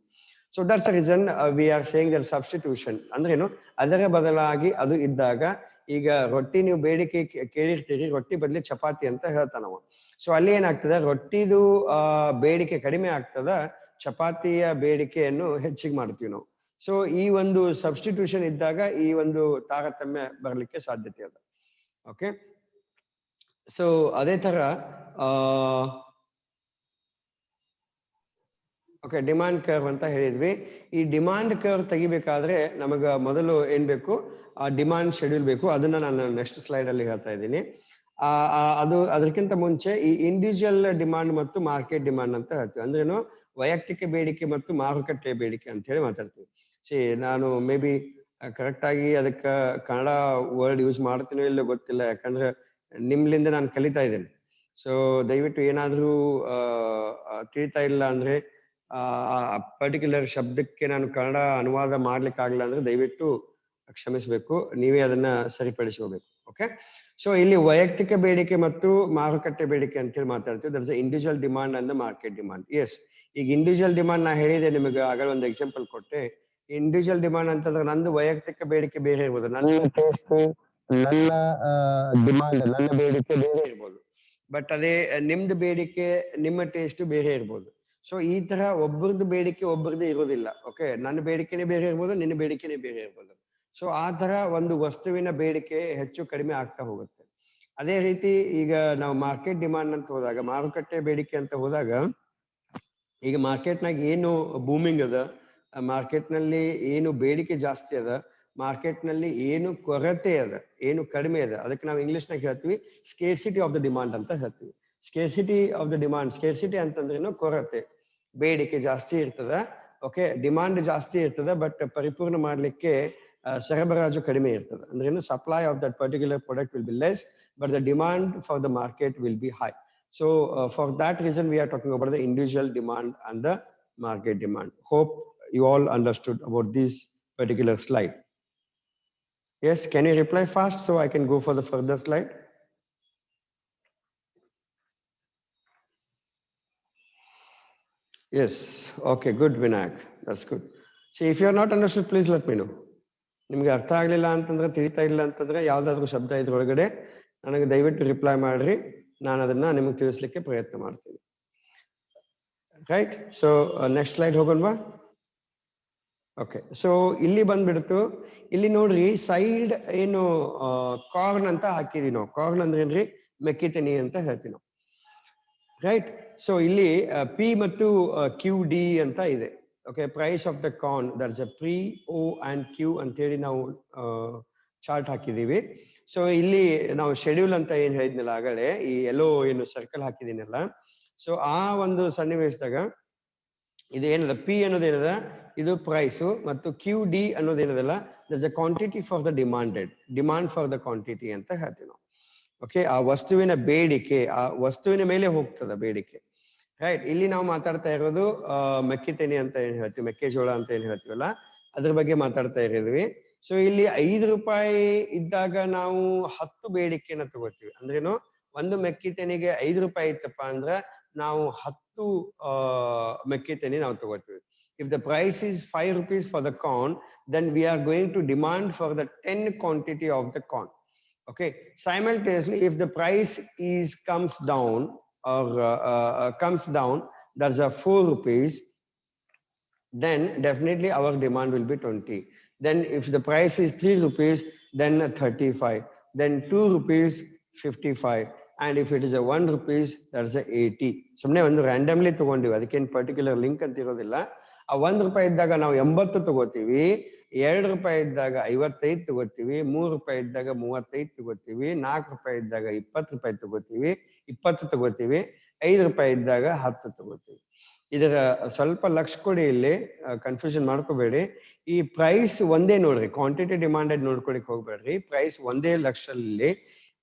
So that's the reason we are saying that substitution ಅಂದ್ರೆ ಏನು, ಅದರ ಬದಲಾಗಿ ಅದು ಇದ್ದಾಗ. ಈಗ ರೊಟ್ಟಿ ನೀವು ಬೇಡಿಕೆ ಕೇಳಿರ್ತೀರಿ, ರೊಟ್ಟಿ ಬದಲಿ ಚಪಾತಿ ಅಂತ ಹೇಳ್ತಾನವ. ಸೊ ಅಲ್ಲಿ ಏನಾಗ್ತದೆ, ರೊಟ್ಟಿದು ಬೇಡಿಕೆ ಕಡಿಮೆ ಆಗ್ತದ, ಚಪಾತಿಯ ಬೇಡಿಕೆಯನ್ನು ಹೆಚ್ಚಿಗೆ ಮಾಡ್ತೀವಿ ನಾವು. ಸೊ ಈ ಒಂದು ಸಬ್ಸ್ಟಿಟ್ಯೂಷನ್ ಇದ್ದಾಗ ಈ ಒಂದು ತಾರತಮ್ಯ ಬರ್ಲಿಕ್ಕೆ ಸಾಧ್ಯತೆ ಅದ. ಓಕೆ, ಸೊ ಅದೇ ತರ ಓಕೆ, ಡಿಮಾಂಡ್ ಕರ್ವ್ ಅಂತ ಹೇಳಿದ್ವಿ. ಈ ಡಿಮಾಂಡ್ ಕರ್ವ್ ತೆಗಿಬೇಕಾದ್ರೆ ನಮಗ ಮೊದಲು ಏನ್ ಬೇಕು, ಆ ಡಿಮಾಂಡ್ ಶೆಡ್ಯೂಲ್ ಬೇಕು. ಅದನ್ನ ನಾನು ನೆಕ್ಸ್ಟ್ ಸ್ಲೈಡ್ ಅಲ್ಲಿ ಹೇಳ್ತಾ ಇದ್ದೀನಿ. ಅದಕ್ಕಿಂತ ಮುಂಚೆ ಈ ಇಂಡಿವಿಜುವಲ್ ಡಿಮಾಂಡ್ ಮತ್ತು ಮಾರ್ಕೆಟ್ ಡಿಮಾಂಡ್ ಅಂತ ಹೇಳ್ತೀವಿ. ಅಂದ್ರೇನು, ವೈಯಕ್ತಿಕ ಬೇಡಿಕೆ ಮತ್ತು ಮಾರುಕಟ್ಟೆ ಬೇಡಿಕೆ ಅಂತ ಹೇಳಿ ಮಾತಾಡ್ತೀವಿ. ನಾನು ಮೇ ಬಿ ಕರೆಕ್ಟ್ ಆಗಿ ಅದಕ್ಕೆ ಕನ್ನಡ ವರ್ಡ್ ಯೂಸ್ ಮಾಡ್ತೀನೋ ಇಲ್ಲೋ ಗೊತ್ತಿಲ್ಲ, ಯಾಕಂದ್ರೆ ನಿಮ್ಲಿಂದ ನಾನು ಕಲಿತಾ ಇದ್ದೇನೆ. ಸೊ ದಯವಿಟ್ಟು ಏನಾದ್ರೂ ತಿಳಿತಾ ಇಲ್ಲ ಅಂದ್ರೆ, ಆ ಪರ್ಟಿಕ್ಯುಲರ್ ಶಬ್ದಕ್ಕೆ ನಾನು ಕನ್ನಡ ಅನುವಾದ ಮಾಡ್ಲಿಕ್ಕೆ ಆಗಲ್ಲ ಅಂದ್ರೆ ದಯವಿಟ್ಟು ಕ್ಷಮಿಸಬೇಕು, ನೀವೇ ಅದನ್ನ ಸರಿಪಡಿಸ್ಕೋಬೇಕು. ಓಕೆ, ಸೊ ಇಲ್ಲಿ ವೈಯಕ್ತಿಕ ಬೇಡಿಕೆ ಮತ್ತು ಮಾರುಕಟ್ಟೆ ಬೇಡಿಕೆ ಅಂತೇಳಿ ಮಾತಾಡ್ತೀವಿ. That is individual demand and market demand. Yes, ಈಗ ಇಂಡಿವಿಜುವಲ್ ಡಿಮಾಂಡ್ ನಾ ಹೇಳಿದೆ ನಿಮಗೆ, ಆಗ ಒಂದು ಎಕ್ಸಾಂಪಲ್ ಕೊಟ್ಟೆ. ಇಂಡಿವಿಜುವಲ್ ಡಿಮಾಂಡ್ ಅಂತಂದ್ರೆ ನಂದು ವೈಯಕ್ತಿಕ ಬೇಡಿಕೆ ಬೇರೆ ಇರ್ಬೋದು, ನನ್ನ ಟೇಸ್ಟ್, ನನ್ನ ಡಿಮಾಂಡ್, ನನ್ನ ಬೇಡಿಕೆ ಬೇರೆ ಇರ್ಬೋದು. ಬಟ್ ಅದೇ ನಿಮ್ದು ಬೇಡಿಕೆ, ನಿಮ್ಮ ಟೇಸ್ಟ್ ಬೇರೆ ಇರ್ಬೋದು. ಸೊ ಈ ತರ ಒಬ್ಬರದ್ದು ಬೇಡಿಕೆ ಒಬ್ಬರದ್ದು ಇರೋದಿಲ್ಲ. ಓಕೆ, ನನ್ನ ಬೇಡಿಕೆನೇ ಬೇರೆ ಇರ್ಬೋದು, ನಿನ್ನ ಬೇಡಿಕೆನೇ ಬೇರೆ ಇರ್ಬೋದು. ಸೊ ಆ ತರ ಒಂದು ವಸ್ತುವಿನ ಬೇಡಿಕೆ ಹೆಚ್ಚು ಕಡಿಮೆ ಆಗ್ತಾ ಹೋಗುತ್ತೆ. ಅದೇ ರೀತಿ ಈಗ ನಾವು ಮಾರ್ಕೆಟ್ ಡಿಮಾಂಡ್ ಅಂತ ಹೋದಾಗ, ಮಾರುಕಟ್ಟೆ ಬೇಡಿಕೆ ಅಂತ ಹೋದಾಗ, ಈಗ ಮಾರ್ಕೆಟ್ನಾಗ ಏನು ಬೂಮಿಂಗ್ ಅದ, ಮಾರ್ಕೆಟ್ ನಲ್ಲಿ ಏನು ಬೇಡಿಕೆ ಜಾಸ್ತಿ ಅದ, ಮಾರ್ಕೆಟ್ ನಲ್ಲಿ ಏನು ಕೊರತೆ ಅದ, ಏನು ಕಡಿಮೆ ಅದ, ಅದಕ್ಕೆ ನಾವು ಇಂಗ್ಲಿಷ್ನಾಗ ಹೇಳ್ತೀವಿ ಸ್ಕೇರ್ಸಿಟಿ ಆಫ್ ದ ಡಿಮಾಂಡ್ ಅಂತ ಹೇಳ್ತೀವಿ. Scarcity of the demand, scarcity ಅಂತಂದ್ರೇನು ಕೊರತೆ, ಬೇಡಿಕೆ ಜಾಸ್ತಿ ಇರ್ತದ, ಓಕೆ, ಡಿಮಾಂಡ್ ಜಾಸ್ತಿ ಇರ್ತದ, ಬಟ್ ಪರಿಪೂರ್ಣ ಮಾಡ್ಲಿಕ್ಕೆ ಸರಬರಾಜು ಕಡಿಮೆ ಇರ್ತದೆ. ಅಂದ್ರೇನು, supply of that particular product will be less, but the demand for the market will be high. So for that reason we are talking about the individual demand and the market demand. Hope you all understood about this particular slide. Yes, can you reply fast so I can go for the further slide? Yes, okay, good Vinayak, that's good. See, if you are not understood, please let me know. ನಿಮ್ಗೆ ಅರ್ಥ ಆಗ್ಲಿಲ್ಲ ಅಂತಂದ್ರೆ, ತಿಳಿತಾ ಇಲ್ಲ ಅಂತಂದ್ರೆ, ಯಾವ್ದಾದ್ರು ಶಬ್ದ ಇದ್ರೊಳಗಡೆ ನನಗೆ ದಯವಿಟ್ಟು ರಿಪ್ಲೈ ಮಾಡ್ರಿ, ನಾನು ಅದನ್ನ ನಿಮಗೆ ತಿಳಿಸ್ಲಿಕ್ಕೆ ಪ್ರಯತ್ನ ಮಾಡ್ತೀನಿ. ರೈಟ್, ಸೊ ನೆಕ್ಸ್ಟ್ ಸ್ಲೈಡ್ ಹೋಗೋಣವಾ? ಓಕೆ, ಸೊ ಇಲ್ಲಿ ಬಂದ್ಬಿಡ್ತು. ಇಲ್ಲಿ ನೋಡ್ರಿ, ಸೈಡ್ ಏನು ಕಾರ್ನ್ ಅಂತ ಹಾಕಿದೀವಿ ನಾವು. ಕಾರ್ನ್ ಅಂದ್ರೆ ಏನ್ರಿ, ಮೆಕ್ಕಿತೆನಿ ಅಂತ ಹೇಳ್ತೀವಿ ನಾವು. ರೈಟ್, ಸೊ ಇಲ್ಲಿ ಪಿ ಮತ್ತು ಕ್ಯೂ ಡಿ ಅಂತ ಇದೆ. Okay, price of the corn, that's a ಪ್ರಿ, ಓ ಅಂಡ್ ಕ್ಯೂ ಅಂತೇಳಿ ನಾವು ಚಾರ್ಟ್ ಹಾಕಿದೀವಿ. ಸೊ ಇಲ್ಲಿ ನಾವು ಶೆಡ್ಯೂಲ್ ಅಂತ ಏನ್ ಹೇಳಿದ್ನಲ್ಲ ಆಗಲೇ, ಈ ಎಲ್ಲೋ ಏನು ಸರ್ಕಲ್ ಹಾಕಿದೀನಲ್ಲ, ಸೊ ಆ ಒಂದು ಸನ್ನಿವೇಶದಾಗ ಇದು ಏನದ, ಪಿ ಅನ್ನೋದೇನದ, ಇದು ಪ್ರೈಸು, ಮತ್ತು ಕ್ಯೂ ಡಿ ಅನ್ನೋದೇನದಲ್ಲ, that's a quantity for the demanded, demand for the quantity ಅಂತ ಹೇಳ್ತೀವಿ ನಾವು. ಓಕೆ, ಆ ವಸ್ತುವಿನ ಬೇಡಿಕೆ, ಆ ವಸ್ತುವಿನ ಮೇಲೆ ಹೋಗ್ತದ ಬೇಡಿಕೆ. ರೈಟ್, ಇಲ್ಲಿ ನಾವು ಮಾತಾಡ್ತಾ ಇರೋದು ಮೆಕ್ಕಿತೆನಿ ಅಂತ ಏನ್ ಹೇಳ್ತೀವಿ, ಮೆಕ್ಕೆಜೋಳ ಅಂತ ಏನ್ ಹೇಳ್ತೀವಲ್ಲ, ಅದ್ರ ಬಗ್ಗೆ ಮಾತಾಡ್ತಾ ಇರೋದ್ವಿ. ಸೊ ಇಲ್ಲಿ 5 ರೂಪಾಯಿ ಇದ್ದಾಗ ನಾವು 10 ಬೇಡಿಕೆನ ತಗೋತೀವಿ. ಅಂದ್ರೇನು, ಒಂದು ಮೆಕ್ಕಿತೆನಿಗೆ 5 ರೂಪಾಯಿ ಇತ್ತಪ್ಪ ಅಂದ್ರ ನಾವು 10 ಮೆಕ್ಕಿತೆನಿ ನಾವು ತಗೋತೀವಿ. If the price is 5 rupees for the corn, then we are going to demand for the 10 quantity of the corn. Okay, simultaneously, if the price comes down or comes down, that's a 4 rupees, then definitely our demand will be 20. Then if the price is 3 rupees, then 35, then 2 rupees 55, and if it is a 1 rupees, that's a 80. ಸುಮ್ಮನೆ ಒಂದು ರ್ಯಾಂಡಮ್ಲಿ ತಗೊಂಡಿವಿ, ಅದಕ್ಕೇನು ಪರ್ಟಿಕ್ಯುಲರ್ ಲಿಂಕ್ ಅಂತ ಇರೋದಿಲ್ಲ. ಆ 1 ರೂಪಾಯಿ ಇದ್ದಾಗ ನಾವು 80 ತಗೋತೀವಿ, 2 ರೂಪಾಯಿ ಇದ್ದಾಗ 55 ತಗೋತೀವಿ, 3 ರೂಪಾಯಿ ಇದ್ದಾಗ 35 ತಗೋತೀವಿ, 4 ರೂಪಾಯಿ ಇದ್ದಾಗ 20 ರೂಪಾಯಿ ತಗೋತೀವಿ, 20 ತಗೋತೀವಿ, 5 ರೂಪಾಯಿ ಇದ್ದಾಗ 10 ತಗೋತೀವಿ. ಇದರ ಸ್ವಲ್ಪ ಲಕ್ಷ ಕೊಡಿ, ಇಲ್ಲಿ ಕನ್ಫ್ಯೂಷನ್ ಮಾಡ್ಕೋಬೇಡಿ. ಈ ಪ್ರೈಸ್ ಒಂದೇ ನೋಡ್ರಿ, ಕ್ವಾಂಟಿಟಿ ಡಿಮಾಂಡೆಡ್ ನೋಡ್ಕೊಳಿಕ್ ಹೋಗ್ಬೇಡ್ರಿ. ಪ್ರೈಸ್ ಒಂದೇ ಲಕ್ಷದಲ್ಲಿ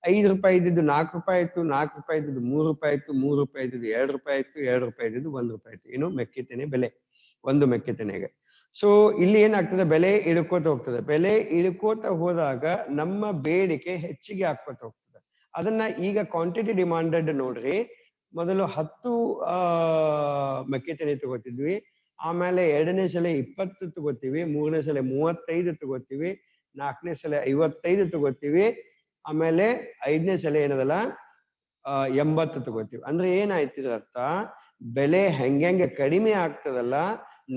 5 ರೂಪಾಯಿ ಇದ್ದಿದ್ದು 4 ರೂಪಾಯಿ ಆಯ್ತು, 4 ರೂಪಾಯಿ ಇದ್ದಿದ್ದು 3 ರೂಪಾಯಿ ಆಯ್ತು, 3 ರೂಪಾಯಿ ಇದ್ದಿದ್ದು 2 ರೂಪಾಯಿ ಆಯ್ತು, 2 ರೂಪಾಯಿ ಇದ್ದಿದ್ದು 1 ರೂಪಾಯಿ ಆಯ್ತು. ಏನು, ಮೆಕ್ಕಿತೆನೆ ಬೆಲೆ, ಒಂದು ಮೆಕ್ಕಿತೆನೆಗೆ. ಸೊ ಇಲ್ಲಿ ಏನಾಗ್ತದೆ, ಬೆಲೆ ಇಳ್ಕೋತ ಹೋಗ್ತದೆ. ಬೆಲೆ ಇಳ್ಕೋತ ಹೋದಾಗ ನಮ್ಮ ಬೇಡಿಕೆ ಹೆಚ್ಚಿಗೆ ಆಗ್ಕೋತ ಹೋಗ್ತದೆ. ಅದನ್ನ ಈಗ ಕ್ವಾಂಟಿಟಿ ಡಿಮಾಂಡೆಡ್ ನೋಡ್ರಿ, ಮೊದಲು 10 ಮೆಕ್ಕಿತೆನೆ ತಗೋತಿದ್ವಿ, ಆಮೇಲೆ 2ನೇ ಸಲ 20 ತಗೋತೀವಿ, 3ನೇ ಸಲ 35 ತಗೋತೀವಿ, 4ನೇ ಸಲ 55 ತಗೋತೀವಿ, ಆಮೇಲೆ 5ನೇ ಸಲ ಏನದಲ್ಲ 80 ತಗೋತೀವಿ. ಅಂದ್ರೆ ಏನಾಯ್ತು ಇದರ ಅರ್ಥ, ಬೆಲೆ ಹೆಂಗೆ ಕಡಿಮೆ ಆಗ್ತದಲ್ಲ,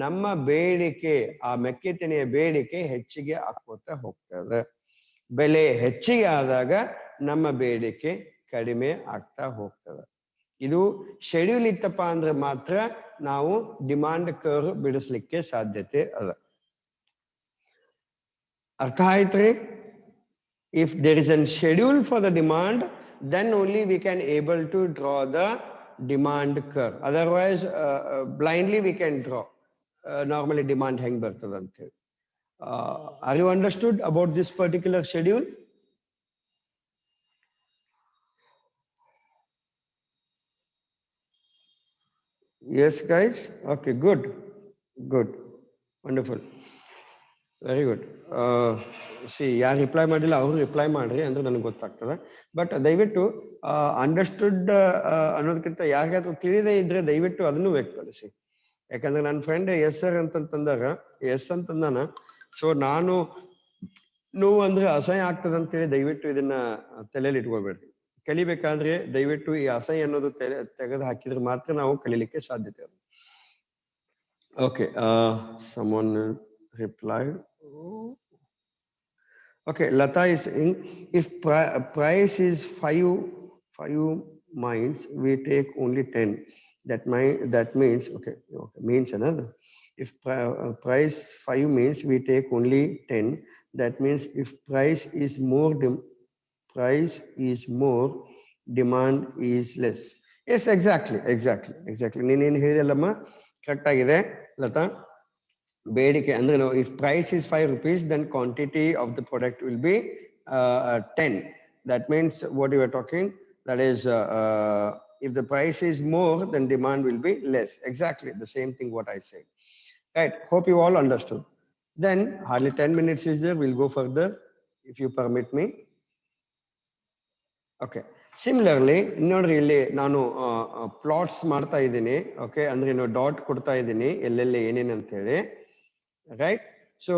ನಮ್ಮ ಬೇಡಿಕೆ, ಆ ಮೆಕ್ಕಿತೆನೆಯ ಬೇಡಿಕೆ ಹೆಚ್ಚಿಗೆ ಆಗ್ಕೋತ ಹೋಗ್ತದೆ. ಬೆಲೆ ಹೆಚ್ಚಿಗೆ ಆದಾಗ ನಮ್ಮ ಬೇಡಿಕೆ ಕಡಿಮೆ ಆಗ್ತಾ ಹೋಗ್ತದೆ. ಇದು ಶೆಡ್ಯೂಲ್ ಇತ್ತಪ್ಪ ಅಂದ್ರೆ ಮಾತ್ರ ನಾವು ಡಿಮಾಂಡ್ ಕರ್ವ್ ಬಿಡಿಸ್ಲಿಕ್ಕೆ ಸಾಧ್ಯತೆ ಅದ. ಅರ್ಥ ಆಯ್ತ್ರಿ? If there is a schedule for the demand, then only we can able to draw the demand curve. Otherwise blindly we can draw normally demand hang bartadante. Are you understood about this particular schedule? Yes guys, okay, good, wonderful. Very good. C ಯಾರು ರಿಪ್ಲೈ ಮಾಡಿಲ್ಲ ಅವರು ರಿಪ್ಲೈ ಮಾಡ್ರಿ ಅಂದ್ರೆ ನನಗೆ ಗೊತ್ತಾಗ್ತದೆ. ಬಟ್ ದಯವಿಟ್ಟು ಅಂಡರ್ಸ್ಟುಡ್ ಅನ್ನೋದಕ್ಕಿಂತ ಯಾರಿಗಾದ್ರೂ ತಿಳಿದೇ ಇದ್ರೆ ದಯವಿಟ್ಟು ಅದನ್ನು ವ್ಯಕ್ತಪಡಿಸಿ. ಯಾಕಂದ್ರೆ ನನ್ನ ಫ್ರೆಂಡ್ ಎಸ್ ಸರ್ ಅಂತಂದಾಗ ಎಸ್ ಅಂತಂದಾನ. ಸೊ ನಾನು ನೋವು ಅಂದ್ರೆ ಅಸಹ್ಯ ಆಗ್ತದೆ ಅಂತೇಳಿ ದಯವಿಟ್ಟು ಇದನ್ನ ತಲೆಯಲ್ಲಿ ಇಟ್ಕೊಳ್ಬೇಡ್ರಿ. ಕಲಿಬೇಕಾದ್ರೆ ದಯವಿಟ್ಟು ಈ ಅಸಹ್ಯ ಅನ್ನೋದು ತೆಗೆದು ಹಾಕಿದ್ರೆ ಮಾತ್ರ ನಾವು ಕಲಿಲಿಕ್ಕೆ ಸಾಧ್ಯತೆ ಅದು. Okay, someone replied. Okay, Lata is saying if price is five minds, we take only 10. That means okay means another. If price 5 means we take only 10. That means if price is more, demand is less. Yes, exactly. ನೀನೇನು ಹೇಳಿದಲ್ಲಮ್ಮ ಕರೆಕ್ಟ್ ಆಗಿದೆ ಲತಾ. ಬೇಡಿಕೆ ಅಂದ್ರೆ if price is 5 rupees, then quantity of the product will be 10. That means what you are talking, that is if the price is more, then demand will be less. Exactly the same thing what I said. Right, hope you all understood. Then hardly 10 minutes is there, we'll go further if you permit me. Okay, similarly ನೋಡ್ರಿ ಇಲ್ಲಿ ನಾನು ಪ್ಲಾಟ್ಸ್ ಮಾಡ್ತಾ ಇದ್ದೀನಿ. ಓಕೆ, ಅಂದ್ರೆ ಡಾಟ್ ಕೊಡ್ತಾ ಇದ್ದೀನಿ ಎಲ್ಲೆಲ್ಲಿ ಏನೇನು ಅಂತ ಹೇಳಿ. ರೈಟ್, ಸೊ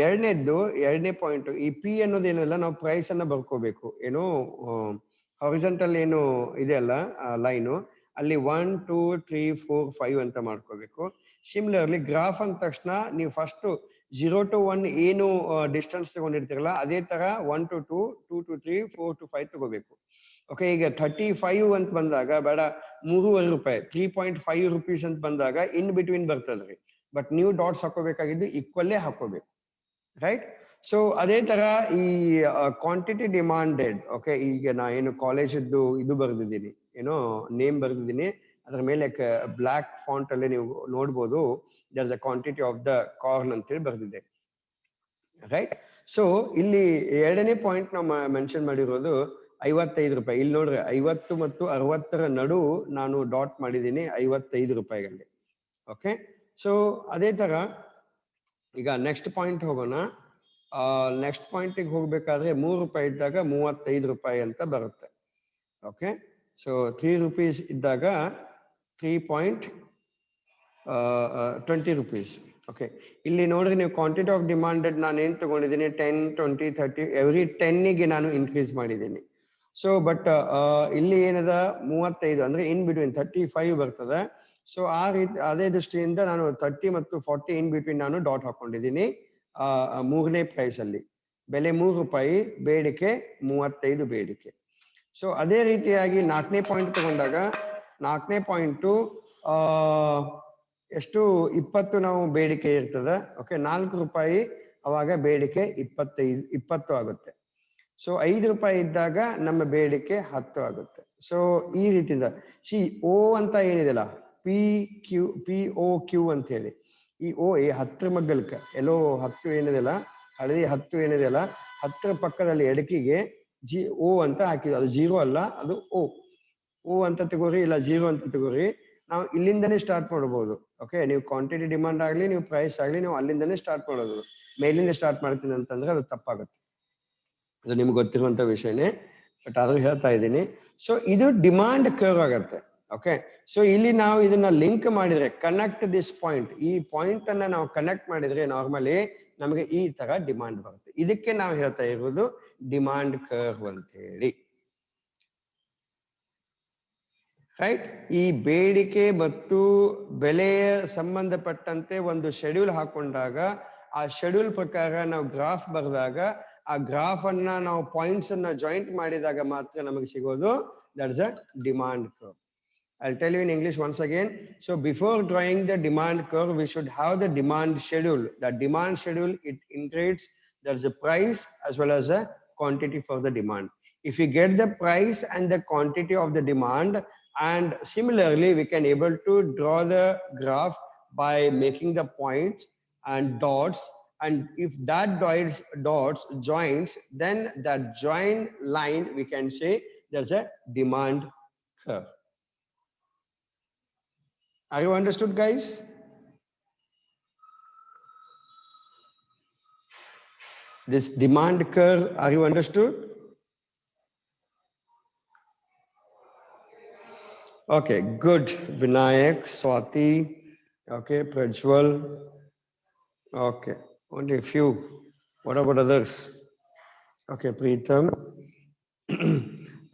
ಎರಡನೇ ಪಾಯಿಂಟ್, ಈ ಪಿ ಅನ್ನೋದು ಏನಲ್ಲ, ನಾವು ಪ್ರೈಸ್ ಅನ್ನ ಬರ್ಕೋಬೇಕು. ಏನು ಹಾರಿಜಾಂಟಲ್ ಏನು ಇದೆ ಅಲ್ಲ ಲೈನು, ಅಲ್ಲಿ 1 2 3 4 5 ಅಂತ ಮಾಡ್ಕೋಬೇಕು. ಸಿಮಿಲರ್ಲಿ ಗ್ರಾಫ್ ಅಂದ ತಕ್ಷಣ ನೀವು ಫಸ್ಟ್ 0 to 1 ಏನು ಡಿಸ್ಟೆನ್ಸ್ ತಗೊಂಡಿರ್ತೀರಲ್ಲ, ಅದೇ ತರ 1 to 2, 2 to 3, 4 to 5 ತಗೋಬೇಕು. ಓಕೆ, ಈಗ 35 ಅಂತ ಬಂದಾಗ ಬೇಡ 3.5 ರೂಪಾಯಿ, 3.5 rupees ಅಂತ ಬಂದಾಗ ಇನ್ ಬಿಟ್ವೀನ್ ಬರ್ತದ್ರಿ. ಬಟ್ ನೀವು ಡಾಟ್ಸ್ ಹಾಕೋಬೇಕಾಗಿದ್ದು ಈಕ್ವಲ್ಲೇ ಹಾಕೋಬೇಕು. ರೈಟ್, ಸೊ ಅದೇ ತರ ಈ ಕ್ವಾಂಟಿಟಿ ಡಿಮಾಂಡೆಡ್. ಓಕೆ, ಈಗ ನಾ ಏನು ಕಾಲೇಜದ್ದು ಇದು ಬರೆದಿದ್ದೀನಿ, ಏನೋ ನೇಮ್ ಬರೆದಿದ್ದೀನಿ, ಅದ್ರ ಮೇಲೆ ಬ್ಲಾಕ್ ಫಾಂಟ್ ಅಲ್ಲಿ ನೀವು ನೋಡ್ಬೋದು, there is a quantity of the corn ಅಂತೇಳಿ ಬರೆದಿದೆ. ರೈಟ್, ಸೊ ಇಲ್ಲಿ ಎರಡನೇ ಪಾಯಿಂಟ್ ನಾವು ಮೆನ್ಷನ್ ಮಾಡಿರೋದು 55 ರೂಪಾಯಿ. ಇಲ್ಲಿ ನೋಡ್ರಿ 50 ಮತ್ತು 60 ನಡು ನಾನು ಡಾಟ್ ಮಾಡಿದ್ದೀನಿ 55 ರೂಪಾಯಿಗಳಲ್ಲಿ. ಓಕೆ, ಸೊ ಅದೇ ತರ ಈಗ ನೆಕ್ಸ್ಟ್ ಪಾಯಿಂಟ್ ಹೋಗೋಣ. ನೆಕ್ಸ್ಟ್ ಪಾಯಿಂಟಿಗೆ ಹೋಗ್ಬೇಕಾದ್ರೆ 3 ರೂಪಾಯಿ ಇದ್ದಾಗ 35 ರೂಪಾಯಿ ಅಂತ ಬರುತ್ತೆ. ಓಕೆ, ಸೊ 3 rupees ಇದ್ದಾಗ 3.20 rupees. ಓಕೆ, ಇಲ್ಲಿ ನೋಡ್ರಿ ನೀವು ಕ್ವಾಂಟಿಟಿ ಆಫ್ ಡಿಮಾಂಡೆಡ್ ನಾನು ಏನ್ ತಗೊಂಡಿದ್ದೀನಿ 10 20 30 ಎವ್ರಿ 10ಗೆ ನಾನು ಇನ್ಕ್ರೀಸ್ ಮಾಡಿದ್ದೀನಿ. ಸೊ ಬಟ್ ಇಲ್ಲಿ ಏನದ 35 ಅಂದ್ರೆ ಇನ್ ಬಿಟ್ವೀನ್ 35 ಬರ್ತದೆ. ಸೊ ಆ ರೀತಿ ಅದೇ ದೃಷ್ಟಿಯಿಂದ ನಾನು 30 ಮತ್ತು 40 ಇನ್ ಬಿಟ್ವೀನ್ ನಾನು ಡಾಟ್ ಹಾಕೊಂಡಿದ್ದೀನಿ. ಮೂರನೇ ಪ್ರೈಸ್ ಅಲ್ಲಿ ಬೆಲೆ 3 ರೂಪಾಯಿ, ಬೇಡಿಕೆ 35 ಬೇಡಿಕೆ. ಸೊ ಅದೇ ರೀತಿಯಾಗಿ 4ನೇ ಪಾಯಿಂಟ್ ತಗೊಂಡಾಗ 4ನೇ ಪಾಯಿಂಟು ಎಷ್ಟು 20 ನಾವು ಬೇಡಿಕೆ ಇರ್ತದೆ. ಓಕೆ, 4 ರೂಪಾಯಿ ಅವಾಗ ಬೇಡಿಕೆ 20 ಆಗುತ್ತೆ. ಸೊ 5 ರೂಪಾಯಿ ಇದ್ದಾಗ ನಮ್ಮ ಬೇಡಿಕೆ 10 ಆಗುತ್ತೆ. ಸೊ ಈ ರೀತಿಯಿಂದ ಸಿ ಓ ಅಂತ ಏನಿದೆಲ್ಲ POQ ಅಂತ ಹೇಳಿ, ಈ ಓ 10 ಮಗ್ಗಲ್ಕ ಎಲ್ಲೋ 10 ಏನಿದೆಲ್ಲ ಹಳದಿ 10 ಏನಿದೆಯಲ್ಲ 10 ಪಕ್ಕದಲ್ಲಿ ಎಡಕಿಗೆ ಓ ಅಂತ ಹಾಕಿದ್ರು. ಅದು 0 ಅಲ್ಲ, ಅದು ಓ ಅಂತ ತಗೋರಿ, ಇಲ್ಲ 0 ಅಂತ ತಗೋರಿ. ನಾವು ಇಲ್ಲಿಂದನೇ ಸ್ಟಾರ್ಟ್ ಮಾಡಬಹುದು. ಓಕೆ, ನೀವು ಕ್ವಾಂಟಿಟಿ ಡಿಮಾಂಡ್ ಆಗ್ಲಿ, ನೀವು ಪ್ರೈಸ್ ಆಗ್ಲಿ, ನೀವು ಅಲ್ಲಿಂದನೇ ಸ್ಟಾರ್ಟ್ ಮಾಡೋದು. ಮೇಲಿಂದ ಸ್ಟಾರ್ಟ್ ಮಾಡ್ತೀನಿ ಅಂತಂದ್ರೆ ಅದು ತಪ್ಪಾಗುತ್ತೆ. ಅದು ನಿಮ್ಗೆ ಗೊತ್ತಿರುವಂತ ವಿಷಯನೇ, ಬಟ್ ಆದ್ರೂ ಹೇಳ್ತಾ ಇದ್ದೀನಿ. ಸೊ ಇದು ಡಿಮಾಂಡ್ ಕರ್ವ್ ಆಗತ್ತೆ. ಓಕೆ, ಸೊ ಇಲ್ಲಿ ನಾವು ಇದನ್ನ ಲಿಂಕ್ ಮಾಡಿದ್ರೆ, ಕನೆಕ್ಟ್ ದಿಸ್ ಪಾಯಿಂಟ್, ಈ ಪಾಯಿಂಟ್ ಅನ್ನ ನಾವು ಕನೆಕ್ಟ್ ಮಾಡಿದ್ರೆ ನಾರ್ಮಲಿ ನಮಗೆ ಈ ತರ ಡಿಮಾಂಡ್ ಬರುತ್ತೆ. ಇದಕ್ಕೆ ನಾವು ಹೇಳ್ತಾ ಇರೋದು ಡಿಮಾಂಡ್ ಕರ್ವ್ ಅಂತ ಹೇಳಿ. ರೈಟ್, ಈ ಬೇಡಿಕೆ ಮತ್ತು ಬೆಲೆಯ ಸಂಬಂಧಪಟ್ಟಂತೆ ಒಂದು ಶೆಡ್ಯೂಲ್ ಹಾಕೊಂಡಾಗ, ಆ ಶೆಡ್ಯೂಲ್ ಪ್ರಕಾರ ನಾವು ಗ್ರಾಫ್ ಬರೆದಾಗ, ಆ ಗ್ರಾಫ್ ಅನ್ನ ನಾವು ಪಾಯಿಂಟ್ಸ್ ಅನ್ನ ಜಾಯಿಂಟ್ ಮಾಡಿದಾಗ ಮಾತ್ರ ನಮಗೆ ಸಿಗೋದು that is a demand curve. I'll tell you in English once again. So before drawing the demand curve, we should have the demand schedule. The demand schedule, it includes there's a price as well as a quantity for the demand. If we get the price and the quantity of the demand, and similarly we can able to draw the graph by making the points and dots, and if that dots joins, then that joint line we can say there's a demand curve. Are you understood, guys? This demand curve, are you understood? Okay, good. Vinayak, Swati, okay, Prajwal. Okay, only a few. What about others? Okay, Preetham.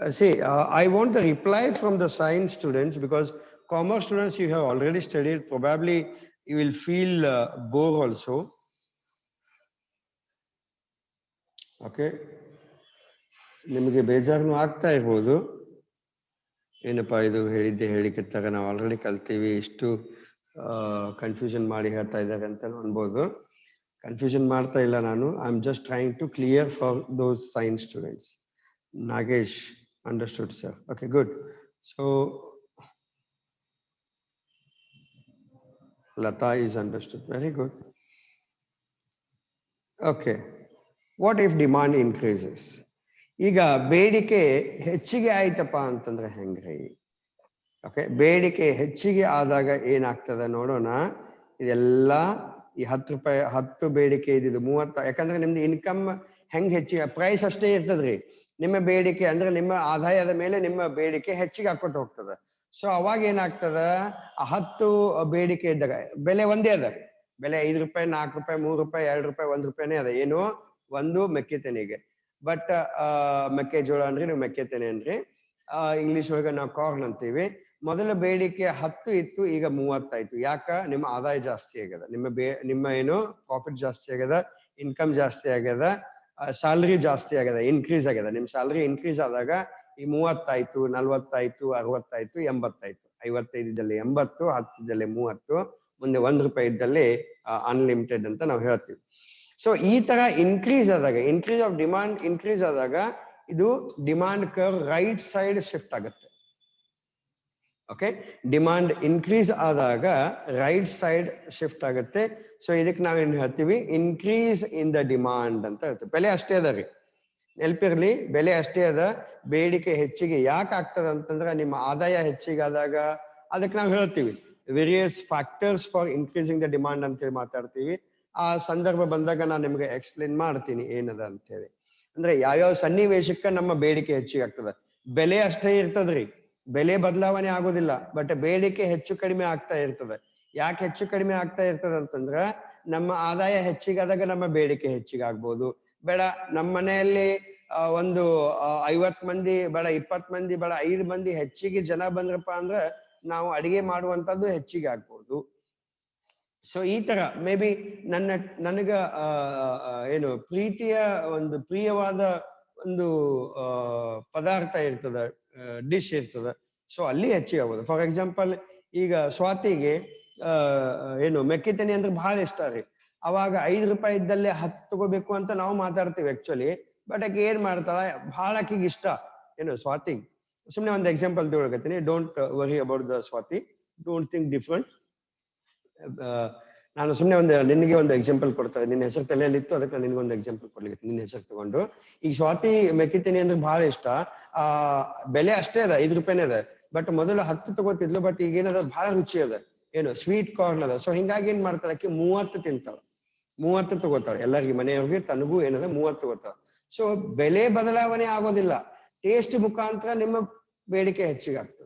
See, I want the reply from the science students because commerce students you have already studied. Probably you will feel bored also. Okay. ನಿಮಗೆ ಬೇಜಾರು ಆಗ್ತಾ ಇರ್ಬೋದು. ಏನಪ್ಪಾ ಇದು ಹೇಳಿದ್ದೆ ಹೇಳಿಕೆತ್ತಾಗ ನಾವು ಆಲ್ರೆಡಿ ಕಲ್ತೀವಿ, ಇಷ್ಟು ಕನ್ಫ್ಯೂಷನ್ ಮಾಡಿ ಹೇಳ್ತಾ ಇದ್ದಾರೆ ಅಂತ ಅನ್ಬೋದು. ಕನ್ಫ್ಯೂಷನ್ ಮಾಡ್ತಾ ಇಲ್ಲ ನಾನು. I am just trying to clear for those science students. Nagesh, understood, sir. Okay, good. So, Lata is understood. Very good. Okay. What if demand increases? ಈಗ ಬೇಡಿಕೆ ಹೆಚ್ಚಿಗೆ ಆಯ್ತಪ್ಪ ಅಂತಂದ್ರೆ ಹೆಂಗ್ರಿ? ಓಕೆ, ಬೇಡಿಕೆ ಹೆಚ್ಚಿಗೆ ಆದಾಗ ಏನಾಗ್ತದೆ ನೋಡೋಣ. ಇದೆಲ್ಲ ಈ 10 ರೂಪಾಯಿ 10 ಬೇಡಿಕೆ ಇದ್ದಿದ್ದು 30, ಯಾಕಂದ್ರೆ ನಿಮ್ದು ಇನ್ಕಮ್ ಹೆಂಗ್ ಹೆಚ್ಚಿಗೆ, ಪ್ರೈಸ್ ಅಷ್ಟೇ ಇರ್ತದ್ರಿ. ನಿಮ್ಮ ಬೇಡಿಕೆ ಅಂದ್ರೆ ನಿಮ್ಮ ಆದಾಯದ ಮೇಲೆ ನಿಮ್ಮ ಬೇಡಿಕೆ ಹೆಚ್ಚಿಗೆ ಹಾಕೋತ ಹೋಗ್ತದೆ. ಸೊ ಅವಾಗ ಏನಾಗ್ತದ, 10 ಬೇಡಿಕೆ ಇದ್ದಾಗ ಬೆಲೆ ಒಂದೇ ಅದ, ಬೆಲೆ 5 ರೂಪಾಯಿ 4 ರೂಪಾಯಿ 3 ರೂಪಾಯಿ 2 ರೂಪಾಯಿ 1 ರೂಪಾಯಿನೇ ಅದ, ಏನು ಒಂದು ಮೆಕ್ಕೆತೆನೆಗೆ. ಬಟ್ ಮೆಕ್ಕೆಜೋಳ ಅನ್ರಿ, ನೀವು ಮೆಕ್ಕೆತೆನೆ ಅನ್ರಿ, ಇಂಗ್ಲಿಷ್ ಒಳಗೆ ನಾವು ಕಾರ್ನ್ ಅಂತೀವಿ. ಮೊದಲ ಬೇಡಿಕೆ 10 ಇತ್ತು, ಈಗ 30 ಆಯ್ತು. ಯಾಕ? ನಿಮ್ಮ ಆದಾಯ ಜಾಸ್ತಿ ಆಗ್ಯದ, ನಿಮ್ಮ ಏನು ಪ್ರಾಫಿಟ್ ಜಾಸ್ತಿ ಆಗ್ಯದ, ಇನ್ಕಮ್ ಜಾಸ್ತಿ ಆಗ್ಯದ, ಸ್ಯಾಲರಿ ಜಾಸ್ತಿ ಆಗ್ಯದ, ಇನ್ಕ್ರೀಸ್ ಆಗ್ಯದ. ನಿಮ್ ಸ್ಯಾಲರಿ ಇನ್ಕ್ರೀಸ್ ಆದಾಗ ಈ 30 ಆಯ್ತು, 40 ಆಯ್ತು, 60 ಆಯ್ತು, 80 ಆಯ್ತು. 55 ಇದ್ದಲ್ಲಿ 80, 10 ಇದ್ದಲ್ಲಿ 30, ಮುಂದೆ 1 ರೂಪಾಯಿ ಇದ್ದಲ್ಲಿ ಅನ್ಲಿಮಿಟೆಡ್ ಅಂತ ನಾವು ಹೇಳ್ತೀವಿ. ಸೊ ಈ ತರ ಇನ್ಕ್ರೀಸ್ ಆದಾಗ, ಇನ್ಕ್ರೀಸ್ ಆಫ್ ಡಿಮಾಂಡ್ ಇನ್ಕ್ರೀಸ್ ಆದಾಗ ಇದು demand curve right side shift ಆಗುತ್ತೆ. ಓಕೆ, ಡಿಮಾಂಡ್ ಇನ್ಕ್ರೀಸ್ ಆದಾಗ ರೈಟ್ ಸೈಡ್ ಶಿಫ್ಟ್ ಆಗುತ್ತೆ. ಸೊ ಇದಕ್ಕೆ ನಾವೇನ್ ಹೇಳ್ತೀವಿ, ಇನ್ಕ್ರೀಸ್ ಇನ್ ದ ಡಿಮಾಂಡ್ ಅಂತ ಹೇಳ್ತೀವಿ. ಬೆಲೆ ಅಷ್ಟೇ ಅದ ರೀ, ನೆನಪಿರ್ಲಿ, ಬೆಲೆ ಅಷ್ಟೇ ಅದ. ಬೇಡಿಕೆ ಹೆಚ್ಚಿಗೆ ಯಾಕೆ ಆಗ್ತದೆ ಅಂತಂದ್ರೆ ನಿಮ್ಮ ಆದಾಯ ಹೆಚ್ಚಿಗೆ ಆದಾಗ, ಅದಕ್ಕೆ ನಾವು ಹೇಳ್ತೀವಿ various factors for increasing the demand ಅಂತೇಳಿ ಮಾತಾಡ್ತೀವಿ. ಆ ಸಂದರ್ಭ ಬಂದಾಗ ನಾನು ನಿಮ್ಗೆ ಎಕ್ಸ್ಪ್ಲೇನ್ ಮಾಡ್ತೀನಿ ಏನದ ಅಂತ ಹೇಳಿ. ಅಂದ್ರೆ ಯಾವ್ಯಾವ ಸನ್ನಿವೇಶಕ್ಕೆ ನಮ್ಮ ಬೇಡಿಕೆ ಹೆಚ್ಚಿಗೆ ಆಗ್ತದೆ. ಬೆಲೆ ಅಷ್ಟೇ ಇರ್ತದ್ರಿ, ಬೆಲೆ ಬದಲಾವಣೆ ಆಗೋದಿಲ್ಲ, ಬಟ್ ಬೇಡಿಕೆ ಹೆಚ್ಚು ಕಡಿಮೆ ಆಗ್ತಾ ಇರ್ತದೆ. ಯಾಕೆ ಹೆಚ್ಚು ಕಡಿಮೆ ಆಗ್ತಾ ಇರ್ತದೆ ಅಂತಂದ್ರ ನಮ್ಮ ಆದಾಯ ಹೆಚ್ಚಿಗಾದಾಗ ನಮ್ಮ ಬೇಡಿಕೆ ಹೆಚ್ಚಿಗೆ ಆಗ್ಬೋದು. ಬೇಡ ನಮ್ಮ ಮನೆಯಲ್ಲಿ ಒಂದು 50 ಮಂದಿ ಬೇಡ, 20 ಮಂದಿ ಬೇಡ, 5 ಮಂದಿ ಹೆಚ್ಚಿಗೆ ಜನ ಬಂದ್ರಪ್ಪ ಅಂದ್ರೆ ನಾವು ಅಡಿಗೆ ಮಾಡುವಂತದ್ದು ಹೆಚ್ಚಿಗೆ ಆಗ್ಬೋದು. ಸೊ ಈ ತರ ಮೇ ಬಿ ನನಗ ಏನು ಪ್ರೀತಿಯ ಒಂದು ಪ್ರಿಯವಾದ ಒಂದು ಪದಾರ್ಥ ಇರ್ತದ, ಡಿಶ್ ಇರ್ತದ, ಸೊ ಅಲ್ಲಿ ಹೆಚ್ಚಿಗೆ ಆಗ್ಬೋದು. ಫಾರ್ ಎಕ್ಸಾಂಪಲ್ ಈಗ ಸ್ವಾತಿಗೆ ಏನು ಮೆಕ್ಕಿತೆನೆ ಅಂದ್ರೆ ಬಹಳ ಇಷ್ಟ ರೀ. ಅವಾಗ 5 ರೂಪಾಯಿ ಇದ್ದಲ್ಲೇ 10 ತಗೋಬೇಕು ಅಂತ ನಾವು ಮಾತಾಡ್ತೀವಿ ಆಕ್ಚುಲಿ. ಬಟ್ ಆಕೆ ಏನ್ ಮಾಡ್ತಾಳ, ಬಹಳ ಆಕಿಗೆ ಇಷ್ಟ ಏನು ಸ್ವಾತಿಗೆ. ಸುಮ್ನೆ ಒಂದು ಎಕ್ಸಾಂಪಲ್ ತಗೊಳಕತ್ತೀನಿ, don't worry about the Swati, don't think different. ನಾನು ಸುಮ್ನೆ ನಿನಗೆ ಒಂದು ಎಕ್ಸಾಂಪಲ್ ಕೊಡ್ತಾ ಇದ್ದೀನಿ. ನಿನ್ನ ಹೆಸರು ತಲೆಯಲ್ಲಿತ್ತು, ಅದಕ್ಕೆ ನಾನು ನಿನ್ಗೊಂದು ಎಕ್ಸಾಂಪಲ್ ಕೊಡ್ಲಿಕ್ಕೆ ನಿನ್ನ ಹೆಸರು ತಗೊಂಡು. ಈಗ ಸ್ವಾತಿ ಮೆಕ್ಕಿತೀನಿ ಅಂದ್ರೆ ಬಹಳ ಇಷ್ಟ. ಬೆಲೆ ಅಷ್ಟೇ ಅದ, 5 ರೂಪಾಯಿನೇ ಅದ. ಬಟ್ ಮೊದಲು 10 ತಗೋತಿದ್ಲು, ಬಟ್ ಈಗ ಏನದ ಬಹಳ ರುಚಿ ಅದ, ಏನು ಸ್ವೀಟ್ ಕಾರ್ನ್ ಅದ. ಸೊ ಹಿಂಗಾಗಿ ಏನ್ ಮಾಡ್ತಾಳೆ ಆಕಿ 30 ತಿಂತಾಳ, 30 ತಗೋತಾಳೆ. ಎಲ್ಲರಿಗೆ ಮನೆಯವ್ರಿಗೆ ತನಗೂ ಏನದ 30 ತಗೋತಾಳ. ಸೊ ಬೆಲೆ ಬದಲಾವಣೆ ಆಗೋದಿಲ್ಲ, ಟೇಸ್ಟ್ ಮುಖಾಂತರ ನಿಮ್ಮ ಬೇಡಿಕೆ ಹೆಚ್ಚಿಗೆ ಆಗ್ತದೆ.